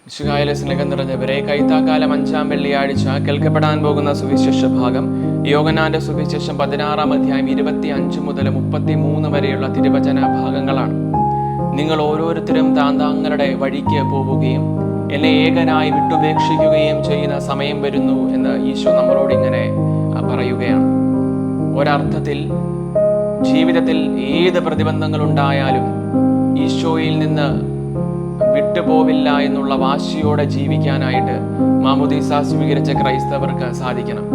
മിശിഹായിലെ സ്നേഹം നിറഞ്ഞവരെ, കൈത്താക്കാലം 5-ാം വെള്ളിയാഴ്ച കേൾക്കപ്പെടാൻ പോകുന്ന സുവിശേഷ ഭാഗം യോഹന്നാന്റെ സുവിശേഷം 16-ാം അധ്യായം 25 മുതൽ 33 വരെയുള്ള തിരുവചന ഭാഗങ്ങളാണ്. നിങ്ങൾ ഓരോരുത്തരും താന്താങ്ങളുടെ വഴിക്ക് പോവുകയും എന്നെ ഏകനായി വിട്ടുപേക്ഷിക്കുകയും ചെയ്യുന്ന സമയം വരുന്നു എന്ന് ഈശോ നമ്മളോട് ഇങ്ങനെ പറയുകയാണ്. ഒരർത്ഥത്തിൽ ജീവിതത്തിൽ ഏത് പ്രതിബന്ധങ്ങളുണ്ടായാലും ഈശോയിൽ നിന്ന് വിട്ടുപോവില്ല എന്നുള്ള വാശിയോടെ ജീവിക്കാനായിട്ട് മാമോദീസ സ്വീകരിച്ച ക്രൈസ്തവർക്ക് സാധിക്കണം.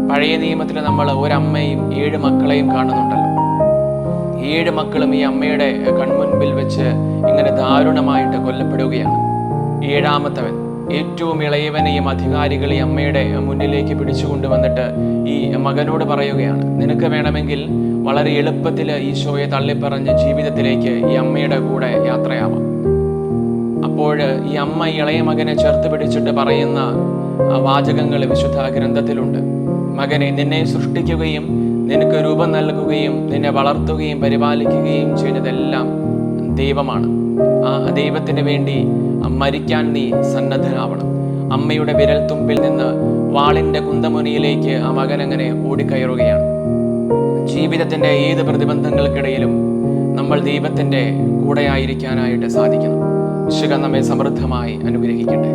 പഴയ നിയമത്തിൽ നമ്മൾ ഒരമ്മയും 7 മക്കളെയും കാണുന്നുണ്ടല്ലോ. 7 മക്കളും ഈ അമ്മയുടെ കൺമുൻപിൽ വെച്ച് ഇങ്ങനെ ദാരുണമായിട്ട് കൊല്ലപ്പെടുകയാണ്. 7-ാമത്തവൻ ഏറ്റവും ഇളയവനെയും അധികാരികളെ അമ്മയുടെ മുന്നിലേക്ക് പിടിച്ചുകൊണ്ടുവന്നിട്ട് ഈ മകനോട് പറയുകയാണ്, നിനക്ക് വേണമെങ്കിൽ വളരെ എളുപ്പത്തിൽ ഈശോയെ തള്ളിപ്പറഞ്ഞ് ജീവിതത്തിലേക്ക് ഈ അമ്മയുടെ കൂടെ യാത്രയാവാം. അപ്പോൾ ഈ അമ്മ ഇളയ മകനെ ചേർത്ത് പിടിച്ചിട്ട് പറയുന്ന വാചകങ്ങൾ വിശുദ്ധ ഗ്രന്ഥത്തിലുണ്ട്. മകനെ, നിന്നെ സൃഷ്ടിക്കുകയും നിനക്ക് രൂപം നൽകുകയും നിന്നെ വളർത്തുകയും പരിപാലിക്കുകയും ചെയ്തതെല്ലാം ദൈവമാണ്. ആ ദൈവത്തിന് വേണ്ടി മരിക്കാൻ നീ സന്നദ്ധനാവണം. അമ്മയുടെ വിരൽ തുമ്പിൽ നിന്ന് വാളിന്റെ കുന്തമുനയിലേക്ക് ആ മകൻ അങ്ങനെ ഓടിക്കയറുകയാണ്. ജീവിതത്തിന്റെ ഏത് പ്രതിബന്ധങ്ങൾക്കിടയിലും നമ്മൾ ദൈവത്തിന്റെ കൂടെയായിരിക്കാനായിട്ട് സാധിക്കണം. ഈശോ നമ്മെ സമൃദ്ധമായി അനുഗ്രഹിക്കട്ടെ.